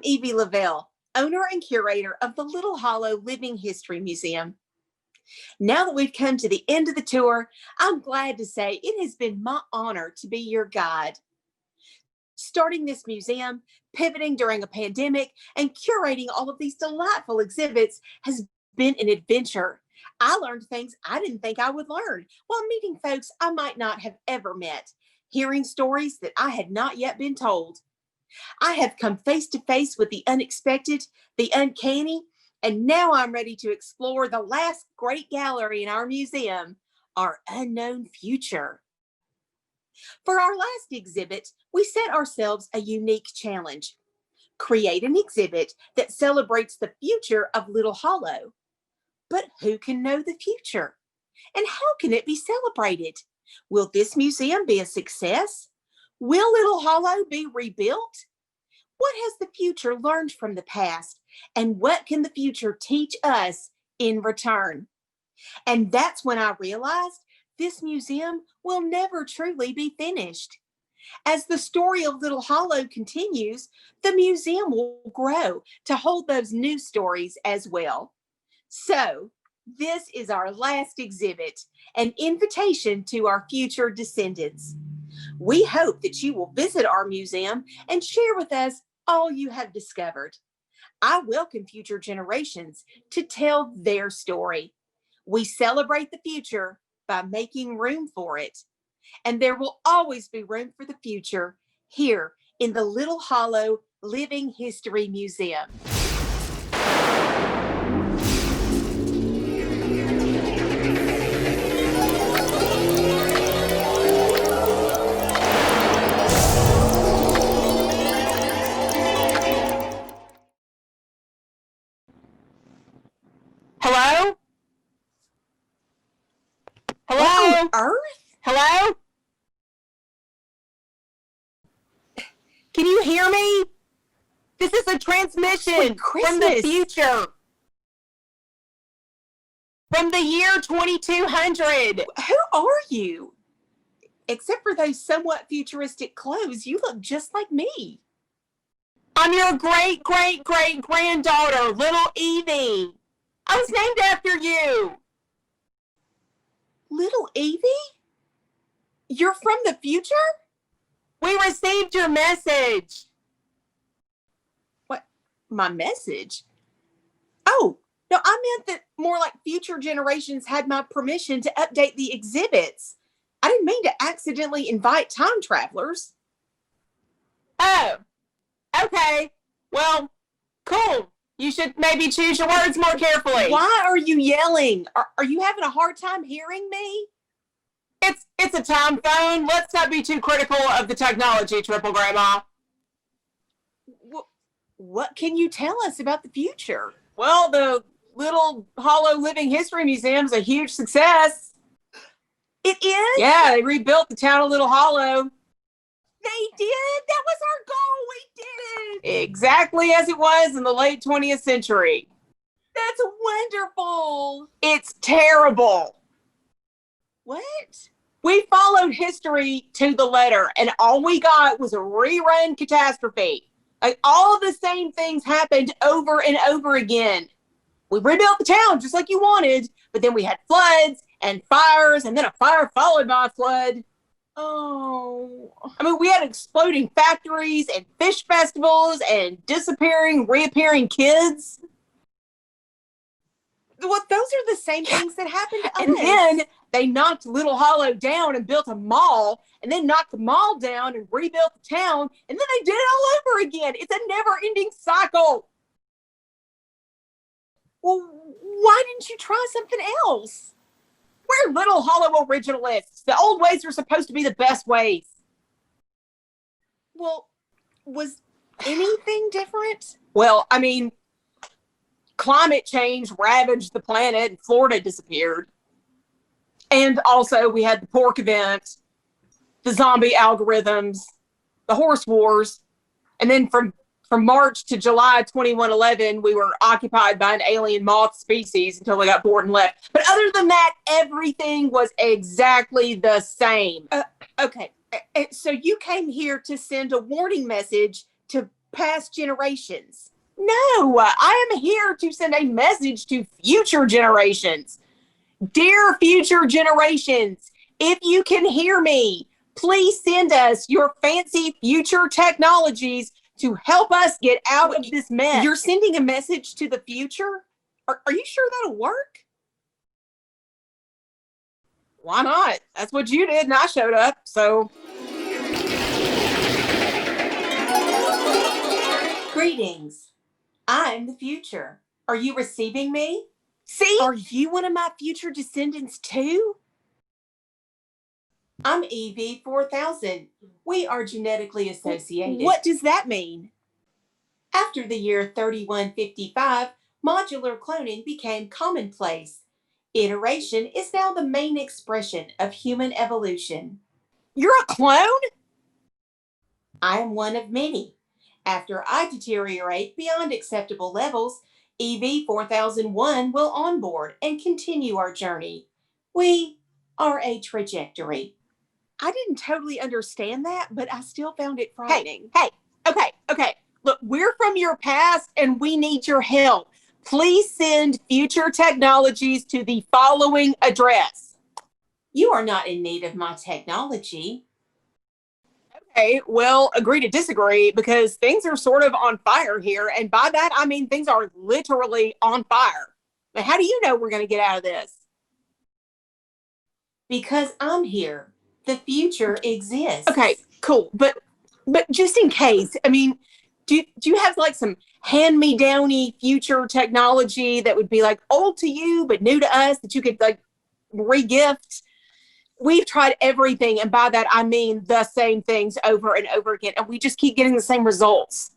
Evie Lavelle, owner and curator of the Little Hollow Living History Museum. Now that we've come to the end of the tour, I'm glad to say it has been my honor to be your guide. Starting this museum, pivoting during a pandemic, and curating all of these delightful exhibits has been an adventure. I learned things I didn't think I would learn while meeting folks I might not have ever met, hearing stories that I had not yet been told. I have come face to face with the unexpected, the uncanny, and now I'm ready to explore the last great gallery in our museum, our unknown future. For our last exhibit, we set ourselves a unique challenge. Create an exhibit that celebrates the future of Little Hollow. But who can know the future? And how can it be celebrated? Will this museum be a success? Will Little Hollow be rebuilt? What has the future learned from the past? And what can the future teach us in return? And that's when I realized this museum will never truly be finished. As the story of Little Hollow continues, the museum will grow to hold those new stories as well. So, this is our last exhibit, an invitation to our future descendants. We hope that you will visit our museum and share with us all you have discovered. I welcome future generations to tell their story. We celebrate the future by making room for it. And there will always be room for the future here in the Little Hollow Living History Museum. Hello? Hello? What on earth? Hello? Can you hear me? This is a transmission from the future. From the year 2200. Who are you? Except for those somewhat futuristic clothes, you look just like me. I'm your great-great-great-granddaughter, little Evie. I was named after you. Little Evie? You're from the future? We received your message. What? My message? Oh, no, I meant that more like future generations had my permission to update the exhibits. I didn't mean to accidentally invite time travelers. Oh, okay. Well, cool. You should maybe choose your words more carefully. Why are you yelling? Are you having a hard time hearing me? It's a time phone. Let's not be too critical of the technology, Triple Grandma. What can you tell us about the future? Well, the Little Hollow Living History Museum is a huge success. It is? Yeah, they rebuilt the town of Little Hollow. They did? That was our goal. We did it. Exactly as it was in the late 20th century. That's wonderful. It's terrible. What? We followed history to the letter, and all we got was a rerun catastrophe. Like, all the same things happened over and over again. We rebuilt the town just like you wanted, but then we had floods and fires, and then a fire followed by a flood. Oh. I mean, we had exploding factories and fish festivals and disappearing, reappearing kids. Well, those are the same things that happened to us. And then they knocked Little Hollow down and built a mall, and then knocked the mall down and rebuilt the town, and then they did it all over again. It's a never-ending cycle. Well, why didn't you try something else? We're Little Hollow originalists. The old ways are supposed to be the best ways. Well, was anything different? Well, I mean, climate change ravaged the planet and Florida disappeared. And also we had the pork event, the zombie algorithms, the horse wars. And then from March to July 2111, we were occupied by an alien moth species until we got bored and left. But other than that, everything was exactly the same. Okay. So you came here to send a warning message to past generations. No, I am here to send a message to future generations. Dear future generations, if you can hear me, please send us your fancy future technologies to help us get out of this mess. You're sending a message to the future? Are you sure that'll work? Why not? That's what you did, and I showed up, so. Greetings. I'm the future. Are you receiving me? See? Are you one of my future descendants too? I'm EV4000. We are genetically associated. What does that mean? After the year 3155, modular cloning became commonplace. Iteration is now the main expression of human evolution. You're a clone? I am one of many. After I deteriorate beyond acceptable levels, EV4001 will onboard and continue our journey. We are a trajectory. I didn't totally understand that, but I still found it frightening. Hey, okay. Look, we're from your past and we need your help. Please send future technologies to the following address. You are not in need of my technology. Okay, well, agree to disagree because things are sort of on fire here. And by that, I mean things are literally on fire. But how do you know we're going to get out of this? Because I'm here. The future exists. Okay, cool. But just in case, I mean, do you have like some hand-me-downy future technology that would be like old to you but new to us that you could like re-gift? We've tried everything, and by that I mean the same things over and over again, and we just keep getting the same results.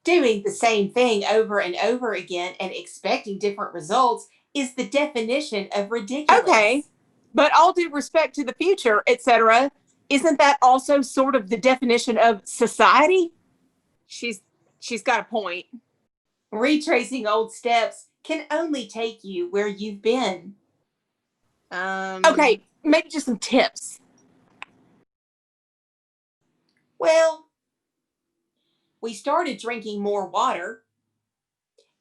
Doing the same thing over and over again and expecting different results is the definition of ridiculous. Okay, but all due respect to the future, etc., isn't that also sort of the definition of society? She's got a point. Retracing old steps can only take you where you've been. Okay, maybe just some tips. Well, we started drinking more water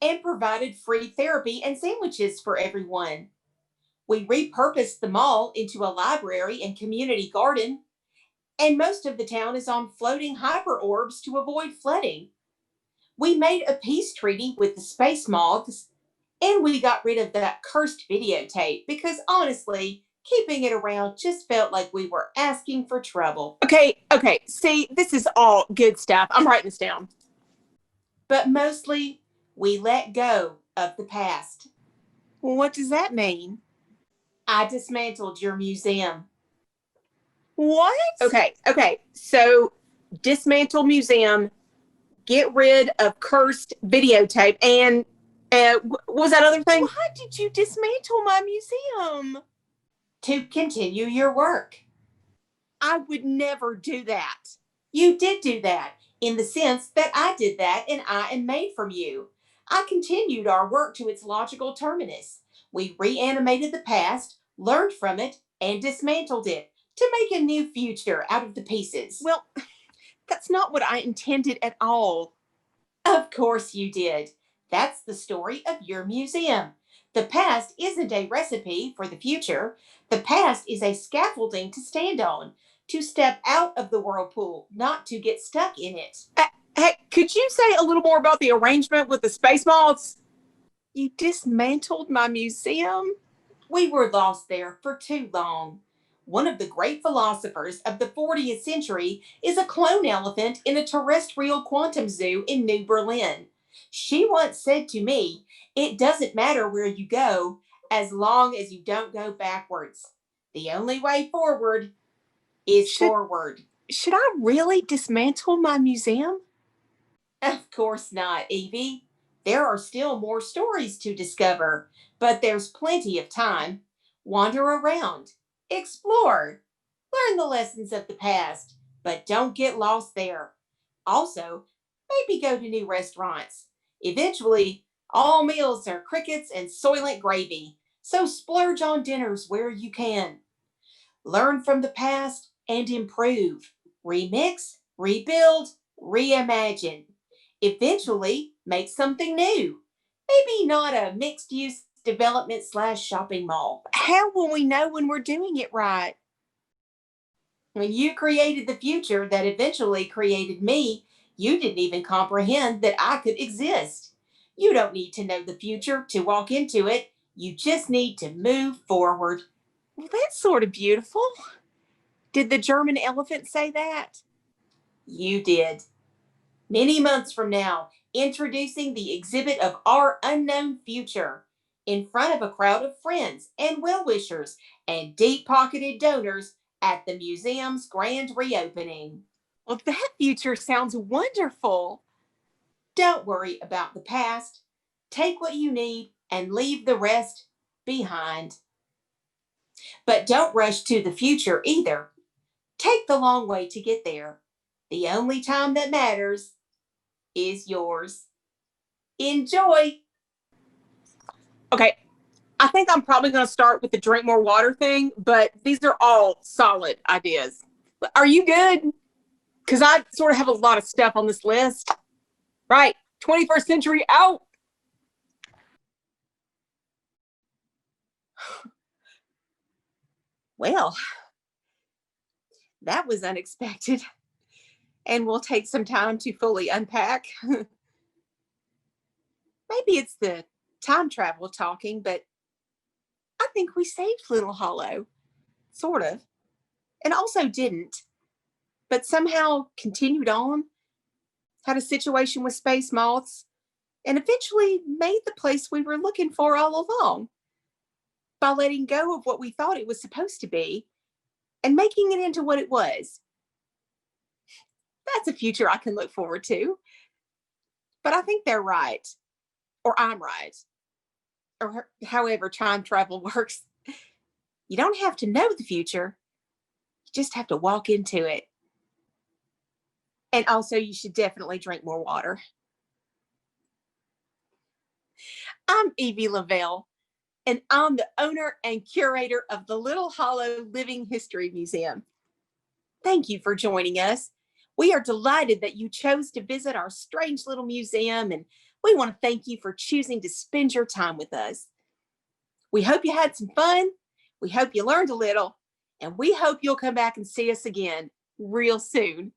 and provided free therapy and sandwiches for everyone. We repurposed the mall into a library and community garden, and most of the town is on floating hyper orbs to avoid flooding. We made a peace treaty with the space moths, and we got rid of that cursed videotape because honestly, keeping it around just felt like we were asking for trouble. Okay. See, this is all good stuff. I'm writing this down. But mostly, we let go of the past. What does that mean? I dismantled your museum. What? Okay. So, dismantle museum, get rid of cursed videotape, and what was that other thing? Why did you dismantle my museum? To continue your work. I would never do that. You did do that, in the sense that I did that and I am made from you. I continued our work to its logical terminus. We reanimated the past, learned from it, and dismantled it to make a new future out of the pieces. Well, that's not what I intended at all. Of course you did. That's the story of your museum. The past isn't a recipe for the future. The past is a scaffolding to stand on, to step out of the whirlpool, not to get stuck in it. Hey, could you say a little more about the arrangement with the space moths? You dismantled my museum? We were lost there for too long. One of the great philosophers of the 40th century is a clone elephant in a terrestrial quantum zoo in New Berlin. She once said to me, "It doesn't matter where you go, as long as you don't go backwards. The only way forward is forward." Should I really dismantle my museum? Of course not, Evie. There are still more stories to discover, but there's plenty of time. Wander around, explore, learn the lessons of the past, but don't get lost there. Also, maybe go to new restaurants. Eventually, all meals are crickets and soylent gravy, so splurge on dinners where you can. Learn from the past and improve. Remix, rebuild, reimagine, eventually make something new. Maybe not a mixed use development slash shopping mall. How will we know when we're doing it right? When you created the future that eventually created me, you didn't even comprehend that I could exist. You don't need to know the future to walk into it. You just need to move forward. Well, that's sort of beautiful. Did the German elephant say that? You did. Many months from now, introducing the exhibit of our unknown future in front of a crowd of friends and well wishers and deep pocketed donors at the museum's grand reopening. Well, that future sounds wonderful. Don't worry about the past. Take what you need and leave the rest behind. But don't rush to the future either. Take the long way to get there. The only time that matters is yours. Enjoy! Okay, I think I'm probably going to start with the drink more water thing, but these are all solid ideas. Are you good? Because I sort of have a lot of stuff on this list. Right, 21st century out. Well, that was unexpected and will take some time to fully unpack. Maybe it's the time travel talking, but I think we saved Little Hollow, sort of, and also didn't, but somehow continued on, had a situation with space moths, and eventually made the place we were looking for all along by letting go of what we thought it was supposed to be and making it into what it was. That's a future I can look forward to. But I think they're right, or I'm right, or however time travel works. You don't have to know the future, you just have to walk into it. And also, you should definitely drink more water. I'm Evie Lavelle, and I'm the owner and curator of the Little Hollow Living History Museum. Thank you for joining us. We are delighted that you chose to visit our strange little museum, and we want to thank you for choosing to spend your time with us. We hope you had some fun. We hope you learned a little, and we hope you'll come back and see us again real soon.